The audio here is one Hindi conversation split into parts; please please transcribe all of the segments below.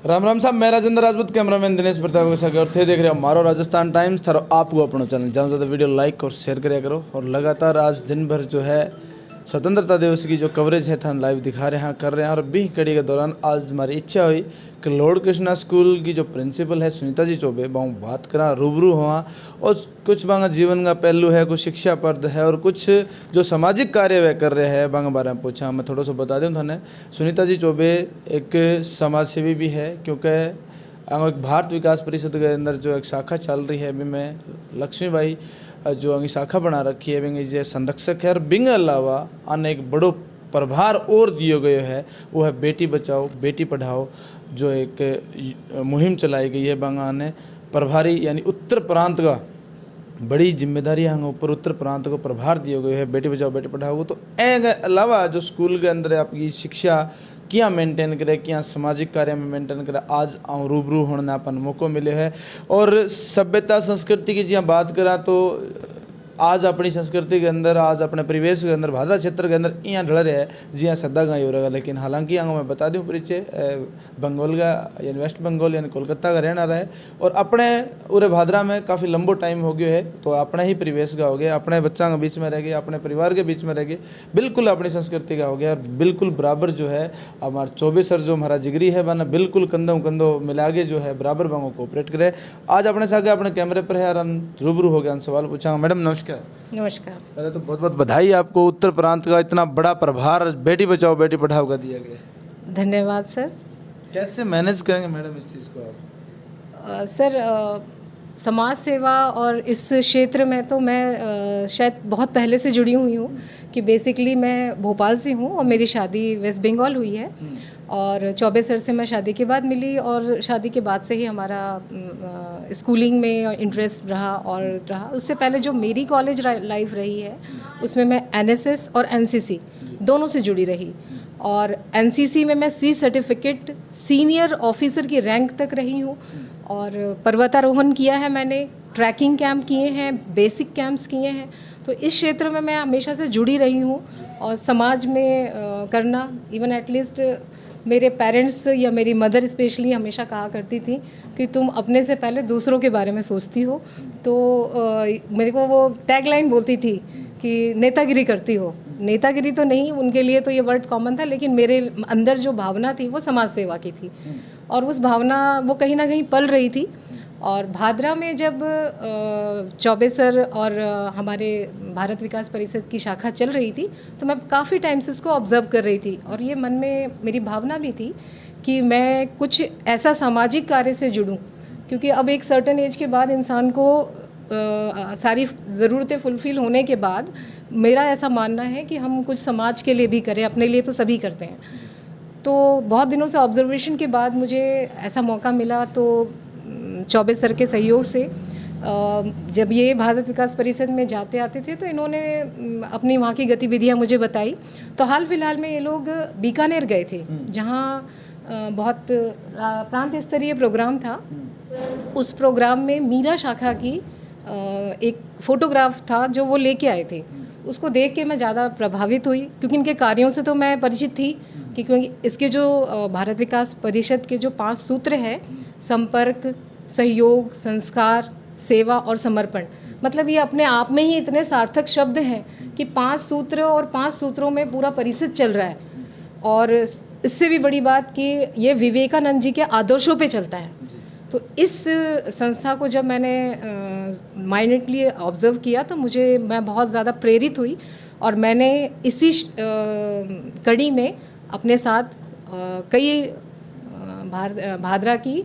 राम राम साहब, मैं राजेंद्र राजपूत, कैमरामैन दिनेश प्रताप के साथ थे देख रहे हो मारो राजस्थान टाइम्स। थारो आपको अपना चैनल ज़्यादा से ज़्यादा वीडियो लाइक और शेयर करिया करो। और लगातार आज दिन भर जो है स्वतंत्रता दिवस की जो कवरेज है था लाइव दिखा रहे हैं, कर रहे हैं। और 20 कड़ी के दौरान आज हमारी इच्छा हुई कि लॉर्ड कृष्णा स्कूल की जो प्रिंसिपल है सुनीता जी चौबे बाऊ बात करा, रूबरू हुआ। और कुछ बांगा जीवन का पहलू है, कुछ शिक्षा पर है और कुछ जो सामाजिक कार्य वह कर रहे हैं बांगा बारे में पूछा। मैं थोड़ा सा बता दूँ थाने, सुनीता जी चौबे एक समाज सेवी भी है, क्योंकि एक भारत विकास परिषद के अंदर जो एक शाखा चल रही है अभी में लक्ष्मीबाई जो अंगी शाखा बना रखी है, बिंग जो संरक्षक है। और बिंग अलावा अन्य एक बड़ो प्रभार और दियो गयो है, वो है बेटी बचाओ बेटी पढ़ाओ, जो एक मुहिम चलाई गई है। बांगा ने प्रभारी यानी उत्तर प्रांत का बड़ी जिम्मेदारी हम ऊपर उत्तर प्रांत को प्रभार दिए गए है बेटी बचाओ बेटी पढ़ाओ। तो ए अलावा जो स्कूल के अंदर आपकी शिक्षा क्या मेंटेन करे, क्या सामाजिक कार्य में मेंटेन करे, आज रूबरू होने अपन मौको मिले है। और सभ्यता संस्कृति की जी बात करा तो आज अपनी संस्कृति के अंदर, आज अपने परिवेश के अंदर, भादरा क्षेत्र के अंदर यहाँ ढल रहा है जी हाँ सदा गाँव हो रहा है। लेकिन हालांकि यहाँ मैं बता दूँ परिचय बंगाल का यानी वेस्ट बंगाल यानी कोलकाता का रहना रहा है। और अपने पूरे भादरा में काफ़ी लंबो टाइम हो गया है, तो अपने ही परिवेश का हो गया, अपने बच्चा के बीच में रह गए, अपने परिवार के बीच में रह गए, बिल्कुल अपनी संस्कृति का हो गया। और बिल्कुल बराबर जो है हमारे चौबे सर जो हमारा जिगरी है बना बिल्कुल कंधों कंधों मिला के जो है बराबर बांगों कोऑपरेट करे। आज अपने साथ अपने कैमरे पर है, रूबरू हो गया, सवाल पूछा। मैडम नमस्कार। नमस्कार। पहले तो बहुत बहुत बधाई आपको, उत्तर प्रांत का इतना बड़ा प्रभार बेटी बचाओ बेटी पढ़ाओ का दिया गया। धन्यवाद सर। कैसे मैनेज करेंगे मैडम इस चीज़ को आप? सर समाज सेवा और इस क्षेत्र में तो मैं शायद बहुत पहले से जुड़ी हुई हूँ कि बेसिकली मैं भोपाल से हूँ और मेरी शादी वेस्ट बंगाल हुई है। और चौबे सर से मैं शादी के बाद मिली और शादी के बाद से ही हमारा स्कूलिंग में इंटरेस्ट रहा। उससे पहले जो मेरी कॉलेज लाइफ रही है उसमें मैं एनएसएस और एनसीसी दोनों से जुड़ी रही। और एनसीसी में मैं सी सर्टिफिकेट सीनियर ऑफिसर की रैंक तक रही हूँ। और पर्वतारोहण किया है मैंने, ट्रैकिंग कैंप किए हैं, बेसिक कैंप्स किए हैं। तो इस क्षेत्र में मैं हमेशा से जुड़ी रही हूँ। और समाज में करना, इवन एटलीस्ट मेरे पेरेंट्स या मेरी मदर स्पेशली हमेशा कहा करती थी कि तुम अपने से पहले दूसरों के बारे में सोचती हो। तो मेरे को वो टैगलाइन बोलती थी कि नेतागिरी करती हो। नेतागिरी तो नहीं, उनके लिए तो ये वर्ड कॉमन था, लेकिन मेरे अंदर जो भावना थी वो समाज सेवा की थी और उस भावना वो कहीं ना कहीं पल रही थी। और भादरा में जब चौबे सर और हमारे भारत विकास परिषद की शाखा चल रही थी तो मैं काफ़ी टाइम से उसको ऑब्जर्व कर रही थी। और ये मन में मेरी भावना भी थी कि मैं कुछ ऐसा सामाजिक कार्य से जुड़ूं, क्योंकि अब एक सर्टेन एज के बाद इंसान को सारी ज़रूरतें फुलफ़िल होने के बाद मेरा ऐसा मानना है कि हम कुछ समाज के लिए भी करें, अपने लिए तो सभी करते हैं। तो बहुत दिनों से ऑब्जर्वेशन के बाद मुझे ऐसा मौका मिला, तो चौबे सर के सहयोग से जब ये भारत विकास परिषद में जाते आते थे तो इन्होंने अपनी वहाँ की गतिविधियाँ मुझे बताई। तो हाल फिलहाल में ये लोग बीकानेर गए थे, जहाँ बहुत प्रांत स्तरीय प्रोग्राम था। उस प्रोग्राम में मीरा शाखा की एक फ़ोटोग्राफ था जो वो लेके आए थे। उसको देख के मैं ज़्यादा प्रभावित हुई, क्योंकि इनके कार्यों से तो मैं परिचित थी कि क्योंकि इसके जो भारत विकास परिषद के जो 5 सूत्र हैं, संपर्क, सहयोग, संस्कार, सेवा और समर्पण, मतलब ये अपने आप में ही इतने सार्थक शब्द हैं कि 5 सूत्र और 5 सूत्रों में पूरा परिषद चल रहा है। और इससे भी बड़ी बात कि ये विवेकानंद जी के आदर्शों पे चलता है। तो इस संस्था को जब मैंने माइन्यूटली ऑब्ज़र्व किया तो मैं बहुत ज़्यादा प्रेरित हुई और मैंने इसी कड़ी में अपने साथ कई भादरा की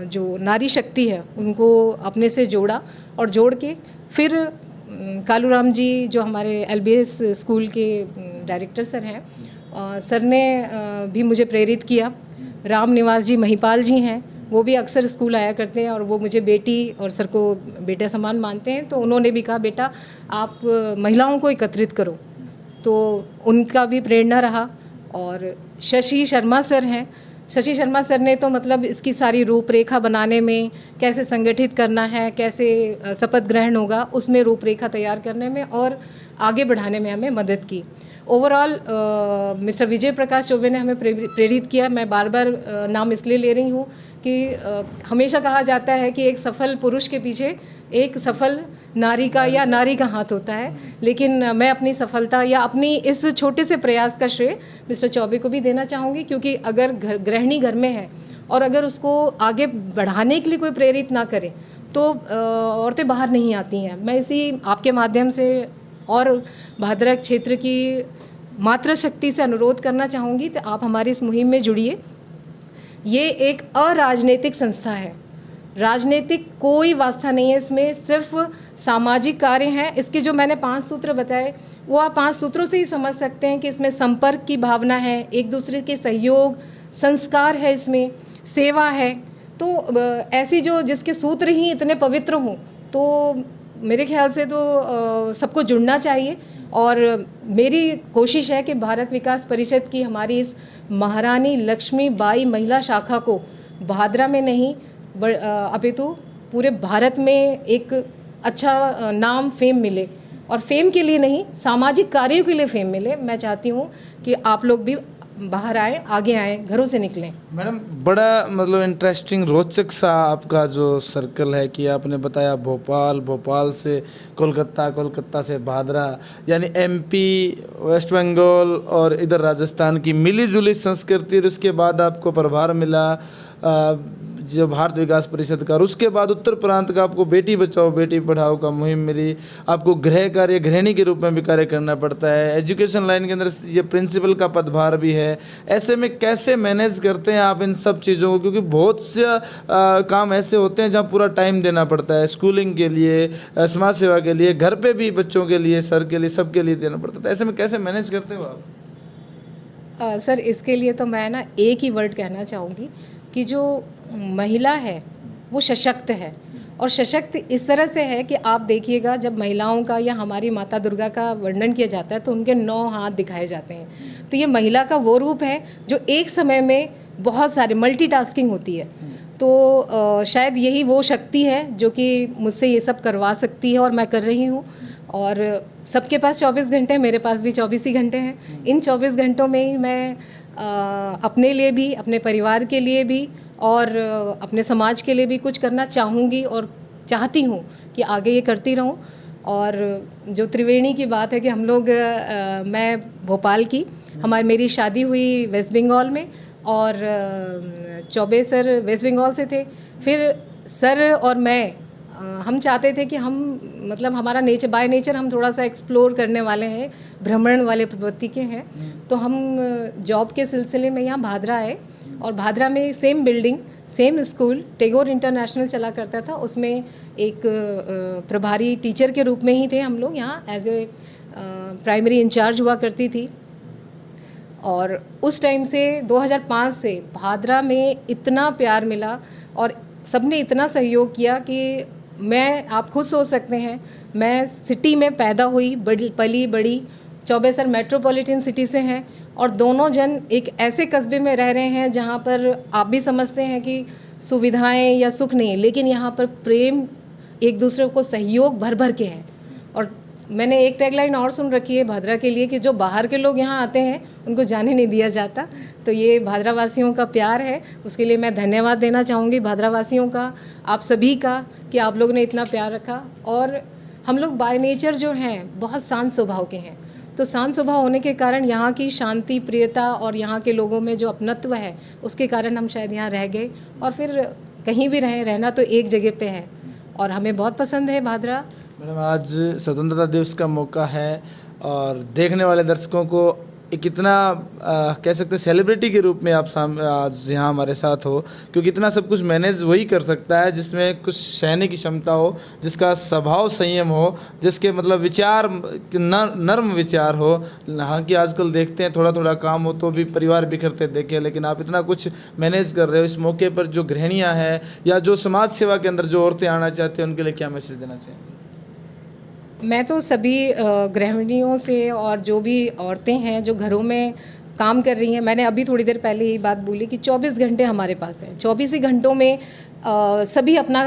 जो नारी शक्ति है उनको अपने से जोड़ा। और जोड़ के फिर कालूराम जी जो हमारे एलबीएस स्कूल के डायरेक्टर सर हैं, सर ने भी मुझे प्रेरित किया। राम निवास जी महिपाल जी हैं, वो भी अक्सर स्कूल आया करते हैं और वो मुझे बेटी और सर को बेटा समान मानते हैं। तो उन्होंने भी कहा बेटा आप महिलाओं को एकत्रित करो, तो उनका भी प्रेरणा रहा। और शशि शर्मा सर हैं, शशि शर्मा सर ने तो मतलब इसकी सारी रूपरेखा बनाने में, कैसे संगठित करना है, कैसे शपथ ग्रहण होगा उसमें रूपरेखा तैयार करने में, और आगे बढ़ाने में हमें मदद की। ओवरऑल मिस्टर विजय प्रकाश चौबे ने हमें प्रेरित किया। मैं बार बार नाम इसलिए ले रही हूँ कि हमेशा कहा जाता है कि एक सफल पुरुष के पीछे एक सफल नारी का या नारी का हाथ होता है, लेकिन मैं अपनी सफलता या अपनी इस छोटे से प्रयास का श्रेय मिस्टर चौबे को भी देना चाहूँगी, क्योंकि अगर गृहिणी घर में है और अगर उसको आगे बढ़ाने के लिए कोई प्रेरित ना करे तो औरतें बाहर नहीं आती हैं। मैं इसी आपके माध्यम से और भादरा क्षेत्र की मातृशक्ति से अनुरोध करना चाहूँगी कि आप हमारी इस मुहिम में जुड़िए। ये एक अराजनीतिक संस्था है, राजनीतिक कोई वास्ता नहीं है इसमें, सिर्फ सामाजिक कार्य हैं। इसके जो मैंने 5 सूत्र बताए वो आप 5 सूत्रों से ही समझ सकते हैं कि इसमें संपर्क की भावना है, एक दूसरे के सहयोग, संस्कार है, इसमें सेवा है। तो ऐसी जो जिसके सूत्र ही इतने पवित्र हों तो मेरे ख्याल से तो सबको जुड़ना चाहिए। और मेरी कोशिश है कि भारत विकास परिषद की हमारी इस महारानी लक्ष्मीबाई महिला शाखा को भादरा में नहीं अपितु पूरे भारत में एक अच्छा नाम, फेम मिले। और फेम के लिए नहीं, सामाजिक कार्यों के लिए फेम मिले। मैं चाहती हूँ कि आप लोग भी बाहर आए, आगे आए, घरों से निकलें। मैडम, बड़ा मतलब इंटरेस्टिंग, रोचक सा आपका जो सर्कल है कि आपने बताया भोपाल, भोपाल से कोलकाता, कोलकाता से भादरा, यानी एमपी, वेस्ट बंगाल और इधर राजस्थान की मिली जुली संस्कृति। और उसके बाद आपको प्रभार मिला जो भारत विकास परिषद का, और उसके बाद उत्तर प्रांत का आपको बेटी बचाओ बेटी पढ़ाओ का मुहिम मिली। आपको गृह कार्य, गृहिणी के रूप में भी कार्य करना पड़ता है। एजुकेशन लाइन के अंदर ये प्रिंसिपल का पदभार भी है। ऐसे में कैसे मैनेज करते हैं आप इन सब चीज़ों को, क्योंकि बहुत से काम ऐसे होते हैं जहाँ पूरा टाइम देना पड़ता है, स्कूलिंग के लिए, समाज सेवा के लिए, घर पे भी बच्चों के लिए, सर के लिए, सबके लिए देना पड़ता है। ऐसे में कैसे मैनेज करते हो आप? सर, इसके लिए तो मैं ना एक ही वर्ड कहना चाहूँगी कि जो महिला है वो सशक्त है। और सशक्त इस तरह से है कि आप देखिएगा, जब महिलाओं का या हमारी माता दुर्गा का वर्णन किया जाता है तो उनके 9 हाथ दिखाए जाते हैं। तो ये महिला का वो रूप है जो एक समय में बहुत सारे मल्टीटास्किंग होती है। तो शायद यही वो शक्ति है जो कि मुझसे ये सब करवा सकती है और मैं कर रही हूँ। और सबके पास 24 घंटे, मेरे पास भी 24 ही घंटे हैं। इन 24 घंटों में ही मैं अपने लिए भी, अपने परिवार के लिए भी और अपने समाज के लिए भी कुछ करना चाहूँगी और चाहती हूँ कि आगे ये करती रहूँ। और जो त्रिवेणी की बात है कि हम लोग मैं भोपाल की, मेरी शादी हुई वेस्ट बंगाल में और चौबे सर वेस्ट बंगाल से थे। फिर सर और मैं हम चाहते थे कि हम मतलब हमारा नेचर, बाय नेचर हम थोड़ा सा एक्सप्लोर करने वाले हैं, भ्रमण वाले प्रवृत्ति के हैं। तो हम जॉब के सिलसिले में यहाँ भादरा आए और भादरा में same building, same school, Tagore international चला करता था, उसमें एक प्रभारी टीचर के रूप में ही थे हम लोग। यहाँ एज ए प्राइमरी इंचार्ज हुआ करती थी। और उस टाइम से 2005 से भादरा में इतना प्यार मिला और सबने इतना सहयोग किया कि आप खुद सोच सकते हैं, मैं सिटी में पैदा हुई, पली बड़ी। चौबे सर मेट्रोपॉलिटन सिटी से हैं और दोनों जन एक ऐसे कस्बे में रह रहे हैं जहाँ पर आप भी समझते हैं कि सुविधाएं या सुख नहीं, लेकिन यहाँ पर प्रेम, एक दूसरे को सहयोग भर भर के है। और मैंने एक टैगलाइन और सुन रखी है भादरा के लिए कि जो बाहर के लोग यहाँ आते हैं उनको जाने नहीं दिया जाता। तो ये भादरा वासियों का प्यार है, उसके लिए मैं धन्यवाद देना चाहूँगी भादरा वासियों का, आप सभी का, कि आप लोग ने इतना प्यार रखा। और हम लोग बाय नेचर जो हैं बहुत शांत स्वभाव के हैं, तो शांत स्वभाव होने के कारण यहाँ की शांति, प्रियता और यहाँ के लोगों में जो अपनत्व है उसके कारण हम शायद यहाँ रह गए। और फिर कहीं भी रहना तो एक जगह पे है और हमें बहुत पसंद है भादरा। मैडम, आज स्वतंत्रता दिवस का मौका है और देखने वाले दर्शकों को एक इतना कह सकते हैं सेलिब्रिटी के रूप में आप आज यहाँ हमारे साथ हो, क्योंकि इतना सब कुछ मैनेज वही कर सकता है जिसमें कुछ सहने की क्षमता हो, जिसका स्वभाव संयम हो, जिसके मतलब विचार नर्म विचार हो। हालांकि आजकल देखते हैं थोड़ा थोड़ा काम हो तो भी परिवार बिखरते देखे, लेकिन आप इतना कुछ मैनेज कर रहे हो। इस मौके पर जो गृहिणियाँ हैं या जो समाज सेवा के अंदर जो औरतें आना चाहती हैं उनके लिए क्या मैसेज देना चाहेंगे? मैं तो सभी गृहिणियों से और जो भी औरतें हैं जो घरों में काम कर रही हैं। मैंने अभी थोड़ी देर पहले ही बात बोली कि 24 घंटे हमारे पास हैं। 24 ही घंटों में सभी अपना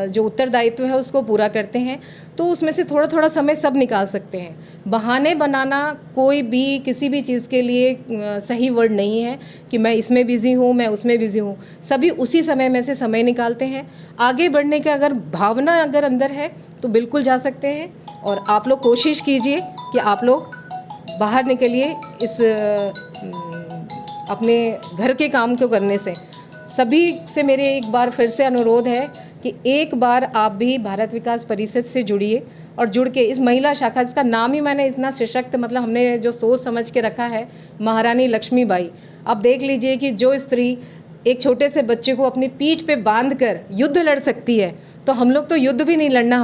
जो उत्तरदायित्व है उसको पूरा करते हैं, तो उसमें से थोड़ा थोड़ा समय सब निकाल सकते हैं। बहाने बनाना कोई भी किसी भी चीज़ के लिए सही वर्ड नहीं है कि मैं इसमें बिज़ी हूँ, मैं उसमें बिज़ी हूँ। सभी उसी समय में से समय निकालते हैं। आगे बढ़ने का अगर भावना अगर अंदर है तो बिल्कुल जा सकते हैं, और आप लोग कोशिश कीजिए कि आप लोग बाहर निकलिए इस अपने घर के काम को करने से। सभी से मेरे एक बार फिर से अनुरोध है कि एक बार आप भी भारत विकास परिषद से जुड़िए, और जुड़ के इस महिला शाखा, इसका नाम ही मैंने इतना सशक्त, मतलब हमने जो सोच समझ के रखा है, महारानी लक्ष्मीबाई। आप देख लीजिए कि जो स्त्री एक छोटे से बच्चे को अपनी पीठ पे बांध कर युद्ध लड़ सकती है, तो हम लोग तो युद्ध भी नहीं लड़ना,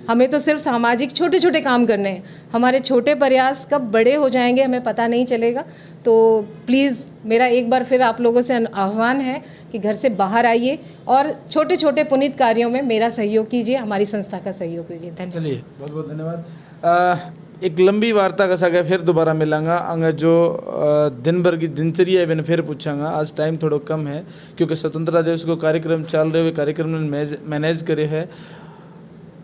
हमें तो सिर्फ सामाजिक छोटे छोटे काम करने हैं। हमारे छोटे प्रयास कब बड़े हो जाएंगे हमें पता नहीं चलेगा। तो प्लीज़ मेरा एक बार फिर आप लोगों से आह्वान है कि घर से बाहर आइए और छोटे छोटे पुनीत कार्यों में मेरा सहयोग कीजिए, हमारी संस्था का सहयोग कीजिए। धन्यवाद। चलिए, बहुत बहुत धन्यवाद। एक लंबी वार्ता का सगा फिर दोबारा मिलांगा। अंग जो दिन भर की दिनचर्या है मैंने फिर पूछांगा। आज टाइम थोड़ा कम है क्योंकि स्वतंत्रता दिवस को कार्यक्रम चल रहे हुए, कार्यक्रम में मैनेज करे है।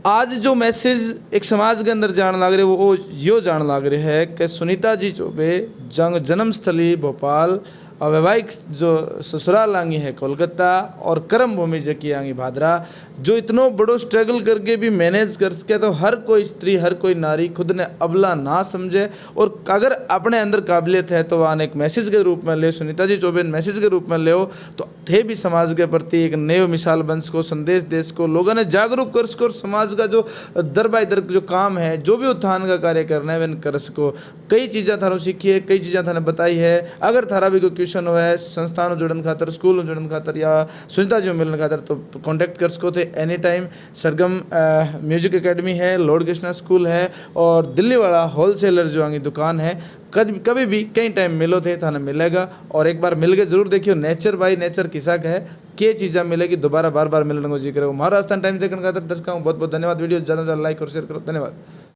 आज जो मैसेज एक समाज के अंदर जान लग रहे वो यो जान लग रहे है कि सुनीता जी चौबे जन्मस्थली भोपाल, वैवाहिक जो ससुराल आंगी है कोलकाता, और कर्म भूमि जकी आंगी भादरा, जो इतनो बड़ो स्ट्रगल करके भी मैनेज कर सके, तो हर कोई स्त्री, हर कोई नारी खुद ने अबला ना समझे, और अगर अपने अंदर काबिलियत है तो वहाँ एक मैसेज के रूप में ले, सुनीता जी चौबे मैसेज के रूप में ले, तो थे भी समाज के प्रति एक नए मिसाल बन सको, संदेश दे सको, लोगों ने जागरूक कर सको, और समाज का जो दर बाय दर जो काम है, जो भी उत्थान का कार्य करना है वह कर सको। कई चीज़ें थारो सीखी है, कई चीज़ें थाने बताई है। अगर थारा भी कोई क्वेश्चन हो है संस्थान जुड़न खातर, स्कूल जुड़न खातर या सुनीता जी मिलने खातर, तो कॉन्टैक्ट कर सको थे एनी टाइम। सरगम म्यूजिक एकेडमी है, लॉर्ड कृष्णा स्कूल है, और दिल्ली वाला होलसेलर जो आगे दुकान है, कभी भी कई टाइम मिलो थे थाने मिलेगा। और एक बार मिल के जरूर देखियो, नेचर बाई नेचर किसा का है, क्या चीज़ें मिलेगी, दोबारा बार बार मिलने को जी करो। महाराष्ट्र टाइम देखने खातर दर्शकों बहुत बहुत धन्यवाद। वीडियो ज़्यादा से ज़्यादा लाइक और शेयर करो। धन्यवाद।